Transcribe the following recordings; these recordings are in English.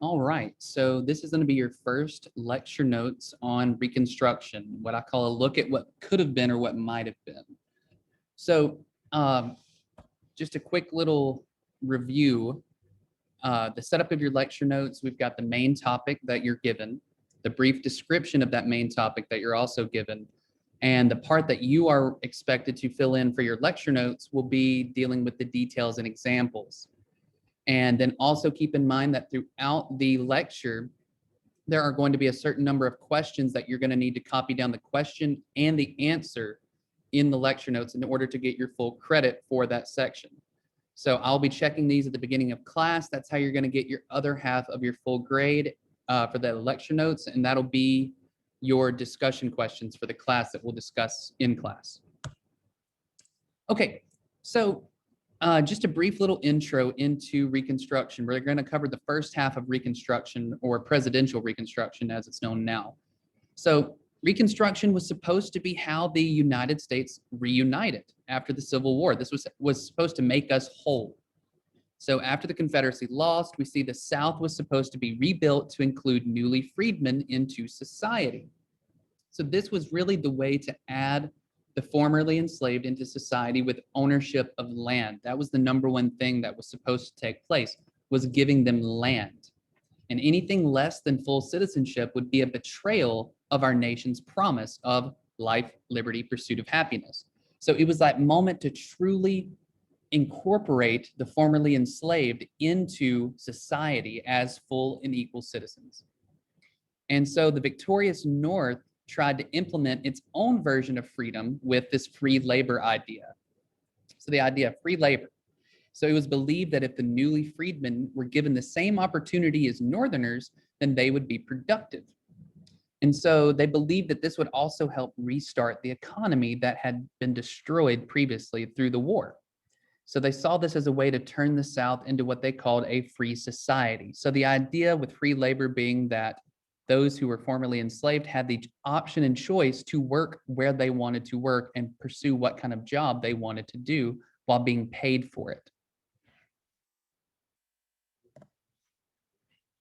All right, so this is going to be your first lecture notes on Reconstruction, what I call a look at what could have been or what might have been. So um, just a quick little review. The setup of your lecture notes, we've got the main topic that you're given, the brief description of that main topic that you're also given, and the part that you are expected to fill in for your lecture notes will be dealing with the details and examples. And then also keep in mind that throughout the lecture, there are going to be a certain number of questions that you're going to need to copy down the question and the answer in the lecture notes in order to get your full credit for that section. So I'll be checking these at the beginning of class. That's how you're going to get your other half of your full grade for the lecture notes, and that'll be your discussion questions for the class that we'll discuss in class. Okay, so just a brief little intro into Reconstruction. We're going to cover the first half of Reconstruction, or presidential Reconstruction as it's known now. So Reconstruction was supposed to be how the United States reunited after the Civil War. This was supposed to make us whole. So after the Confederacy lost, we see the South was supposed to be rebuilt to include newly freedmen into society. So this was really the way to add the formerly enslaved into society with ownership of land. That was the number one thing that was supposed to take place, was giving them land. And anything less than full citizenship would be a betrayal of our nation's promise of life, liberty, pursuit of happiness. So it was that moment to truly incorporate the formerly enslaved into society as full and equal citizens. And so the victorious North tried to implement its own version of freedom with this free labor idea. So the idea of free labor. So it was believed that if the newly freedmen were given the same opportunity as Northerners, then they would be productive. And so they believed that this would also help restart the economy that had been destroyed previously through the war. So they saw this as a way to turn the South into what they called a free society. So the idea with free labor being that those who were formerly enslaved had the option and choice to work where they wanted to work and pursue what kind of job they wanted to do while being paid for it.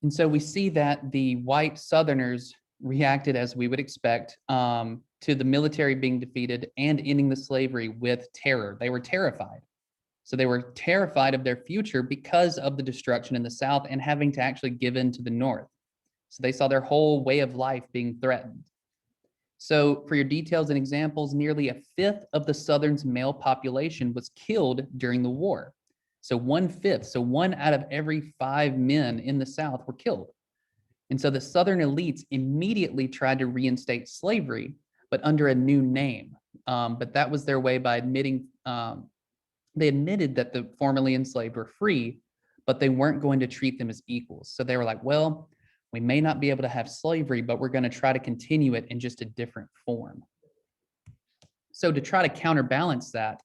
And so we see that the white Southerners reacted as we would expect to the military being defeated and ending the slavery with terror. They were terrified. So they were terrified of their future because of the destruction in the South and having to actually give in to the North. So they saw their whole way of life being threatened. So for your details and examples, nearly a fifth of the Southern's male population was killed during the war. So 1/5, so 1 out of every 5 men in the South were killed. And so the Southern elites immediately tried to reinstate slavery, but under a new name. But that was their way by admitting, they admitted that the formerly enslaved were free, but they weren't going to treat them as equals. So they were like, well, we may not be able to have slavery, but we're going to try to continue it in just a different form. So to try to counterbalance that,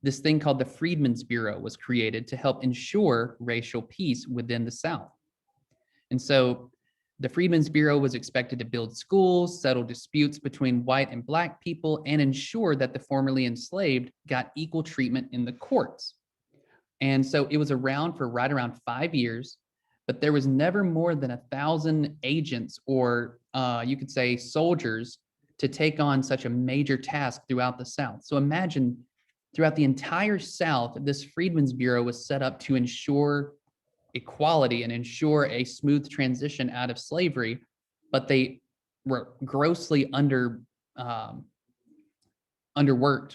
this thing called the Freedmen's Bureau was created to help ensure racial peace within the South. And so the Freedmen's Bureau was expected to build schools, settle disputes between white and black people, and ensure that the formerly enslaved got equal treatment in the courts. And so it was around for right around 5 years, but there was never more than 1,000 agents or you could say soldiers to take on such a major task throughout the South. So imagine throughout the entire South, this Freedmen's Bureau was set up to ensure equality and ensure a smooth transition out of slavery, but they were grossly underworked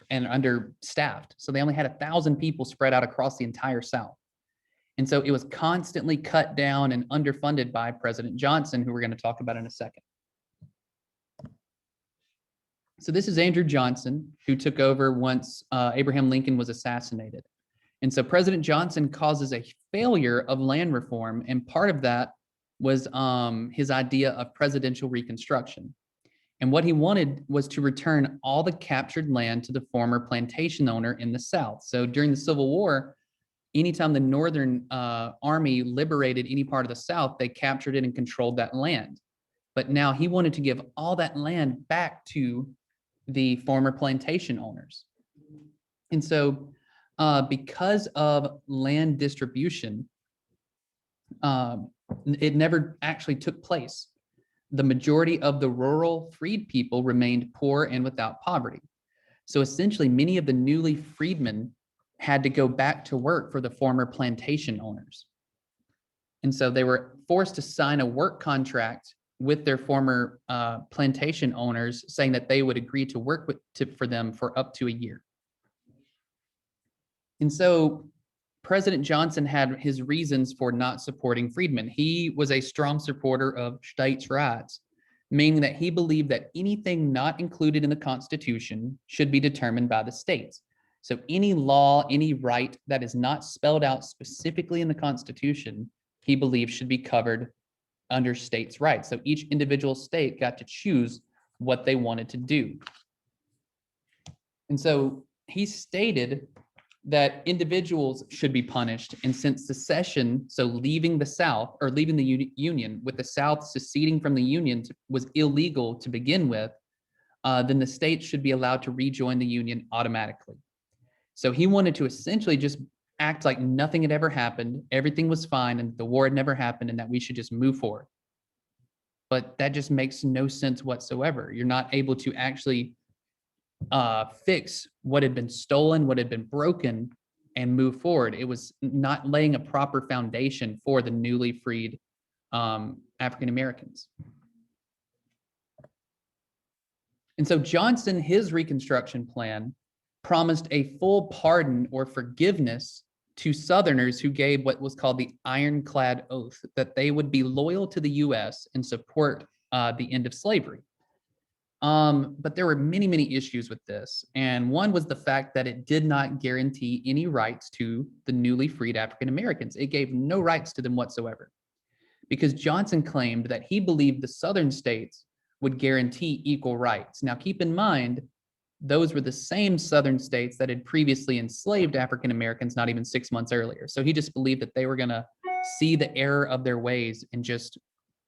and understaffed. So they only had 1,000 people spread out across the entire South. And so it was constantly cut down and underfunded by President Johnson, who we're going to talk about in a second. So this is Andrew Johnson, who took over once Abraham Lincoln was assassinated. And so President Johnson causes a failure of land reform, and part of that was his idea of presidential reconstruction. And what he wanted was to return all the captured land to the former plantation owner in the South. So during the Civil War, anytime the Northern Army liberated any part of the South, they captured it and controlled that land. But now he wanted to give all that land back to the former plantation owners. And so because of land distribution, It never actually took place. The majority of the rural freed people remained poor and without poverty. So essentially, many of the newly freedmen had to go back to work for the former plantation owners. And so they were forced to sign a work contract with their former plantation owners, saying that they would agree to work for them for up to a year. And so President Johnson had his reasons for not supporting freedmen. He was a strong supporter of states' rights, meaning that he believed that anything not included in the Constitution should be determined by the states. So any law, any right that is not spelled out specifically in the Constitution, he believed should be covered under states' rights. So each individual state got to choose what they wanted to do. And so he stated that individuals should be punished. And since secession, so leaving the South or leaving the Union, with the South seceding from the Union was illegal to begin with, then the states should be allowed to rejoin the Union automatically. So he wanted to essentially just act like nothing had ever happened, everything was fine, and the war had never happened, and that we should just move forward. But that just makes no sense whatsoever. You're not able to actually fix what had been stolen, what had been broken, and move forward. It was not laying a proper foundation for the newly freed African Americans. And so Johnson, his Reconstruction plan, promised a full pardon or forgiveness to Southerners who gave what was called the Iron-Clad Oath, that they would be loyal to the U.S. and support the end of slavery. But there were many, many issues with this. And one was the fact that it did not guarantee any rights to the newly freed African Americans. It gave no rights to them whatsoever, because Johnson claimed that he believed the Southern states would guarantee equal rights. Now, keep in mind, those were the same Southern states that had previously enslaved African Americans not even 6 months earlier. So he just believed that they were going to see the error of their ways and just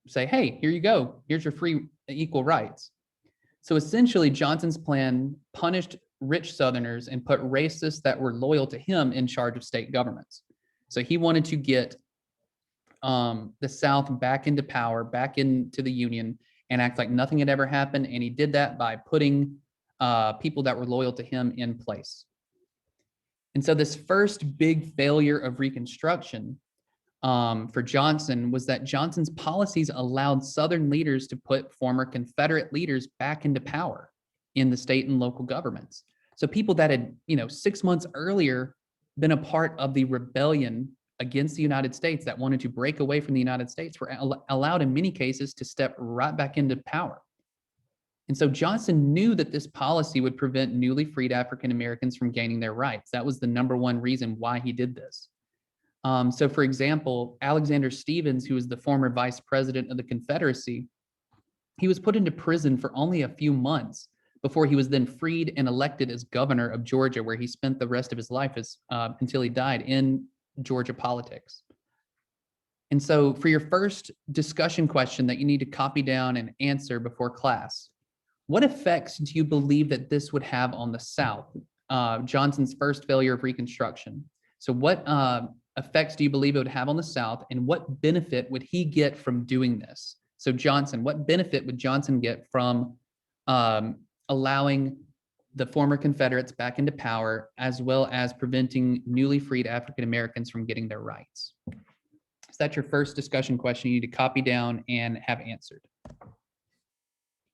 say, hey, here you go. Here's your free equal rights. So essentially, Johnson's plan punished rich Southerners and put racists that were loyal to him in charge of state governments. So he wanted to get the South back into power, back into the Union, and act like nothing had ever happened. And he did that by putting people that were loyal to him in place. And so this first big failure of Reconstruction for Johnson was that Johnson's policies allowed Southern leaders to put former Confederate leaders back into power in the state and local governments. So people that had, 6 months earlier been a part of the rebellion against the United States, that wanted to break away from the United States, were allowed in many cases to step right back into power. And so Johnson knew that this policy would prevent newly freed African Americans from gaining their rights. That was the number one reason why he did this. So for example, Alexander Stephens, who was the former vice president of the Confederacy, he was put into prison for only a few months before he was then freed and elected as governor of Georgia, where he spent the rest of his life until he died in Georgia politics. And so for your first discussion question that you need to copy down and answer before class, what effects do you believe that this would have on the South? Johnson's first failure of Reconstruction. So what effects do you believe it would have on the South, and what benefit would he get from doing this? So Johnson, what benefit would Johnson get from allowing the former Confederates back into power, as well as preventing newly freed African Americans from getting their rights? So that's your first discussion question you need to copy down and have answered.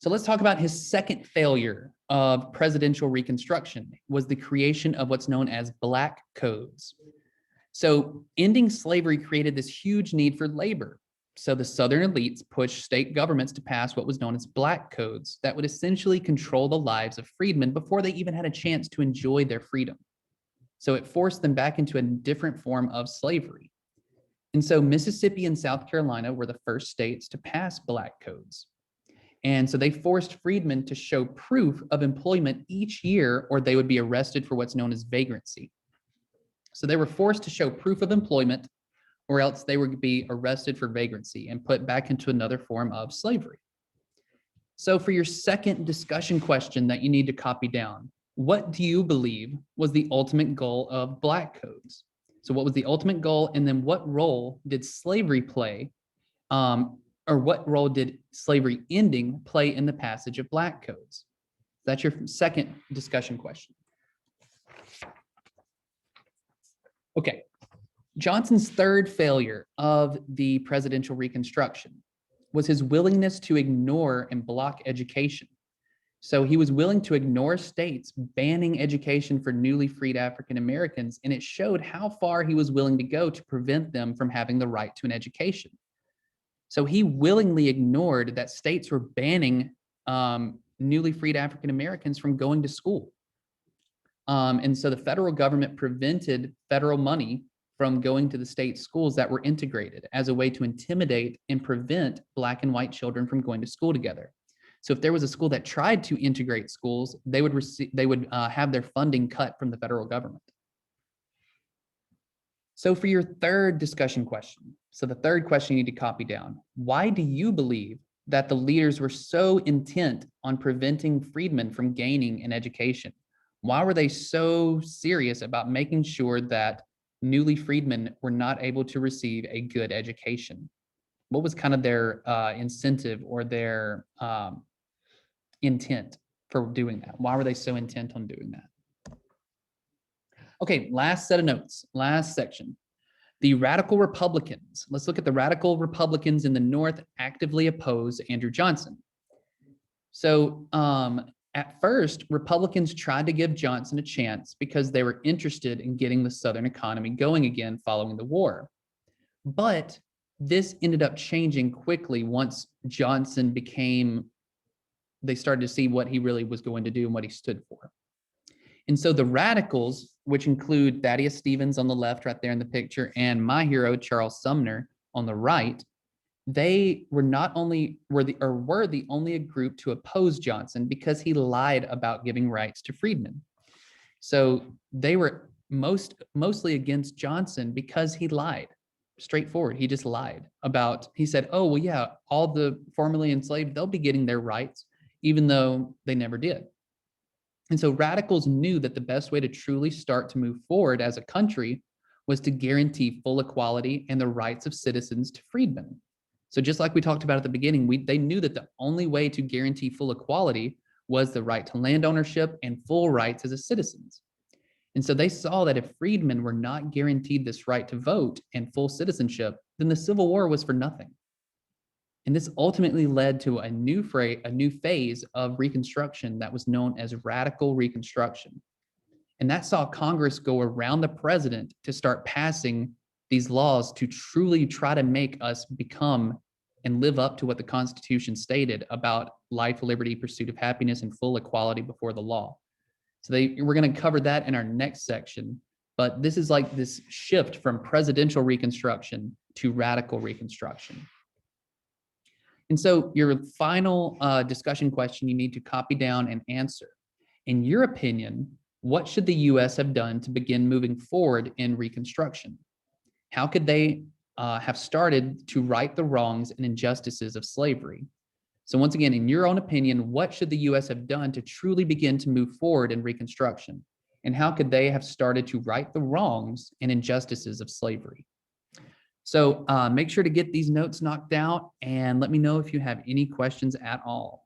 So let's talk about his second failure of presidential Reconstruction, was the creation of what's known as black codes. So ending slavery created this huge need for labor. So the Southern elites pushed state governments to pass what was known as black codes that would essentially control the lives of freedmen before they even had a chance to enjoy their freedom. So it forced them back into a different form of slavery. And so Mississippi and South Carolina were the first states to pass black codes. And so they forced freedmen to show proof of employment each year, or they would be arrested for what's known as vagrancy. So they were forced to show proof of employment, or else they would be arrested for vagrancy and put back into another form of slavery. So for your second discussion question that you need to copy down, what do you believe was the ultimate goal of black codes? So what was the ultimate goal, and then what role did slavery play or what role did slavery ending play in the passage of black codes? That's your second discussion question. Okay, Johnson's third failure of the presidential Reconstruction was his willingness to ignore and block education. So he was willing to ignore states banning education for newly freed African Americans, and it showed how far he was willing to go to prevent them from having the right to an education. So he willingly ignored that states were banning newly freed African Americans from going to school. And so the federal government prevented federal money from going to the state schools that were integrated as a way to intimidate and prevent Black and white children from going to school together. So if there was a school that tried to integrate schools, they would have their funding cut from the federal government. So for your third discussion question, so the third question you need to copy down, why do you believe that the leaders were so intent on preventing freedmen from gaining an education? Why were they so serious about making sure that newly freedmen were not able to receive a good education? What was kind of their incentive or their intent for doing that? Why were they so intent on doing that? Okay, last set of notes, last section. The radical Republicans. Let's look at the radical Republicans in the North actively oppose Andrew Johnson. So at first, Republicans tried to give Johnson a chance because they were interested in getting the Southern economy going again following the war. But this ended up changing quickly once Johnson they started to see what he really was going to do and what he stood for. And so the radicals, which include Thaddeus Stevens on the left right there in the picture and my hero, Charles Sumner on the right, they were the only group to oppose Johnson because he lied about giving rights to freedmen. So they were mostly against Johnson because he lied. Straightforward, he just lied about, he said, oh, well, yeah, all the formerly enslaved, they'll be getting their rights, even though they never did. And so radicals knew that the best way to truly start to move forward as a country was to guarantee full equality and the rights of citizens to freedmen. So just like we talked about at the beginning, they knew that the only way to guarantee full equality was the right to land ownership and full rights as a citizens. And so they saw that if freedmen were not guaranteed this right to vote and full citizenship, then the Civil War was for nothing. And this ultimately led to a new phase of Reconstruction that was known as radical Reconstruction. And that saw Congress go around the president to start passing these laws to truly try to make us become and live up to what the Constitution stated about life, liberty, pursuit of happiness, and full equality before the law. So we're going to cover that in our next section. But this is like this shift from presidential Reconstruction to radical Reconstruction. And so your final discussion question you need to copy down and answer. In your opinion, what should the U.S. have done to begin moving forward in Reconstruction? How could they have started to right the wrongs and injustices of slavery? So once again, in your own opinion, what should the U.S. have done to truly begin to move forward in Reconstruction? And how could they have started to right the wrongs and injustices of slavery? So make sure to get these notes knocked out and let me know if you have any questions at all.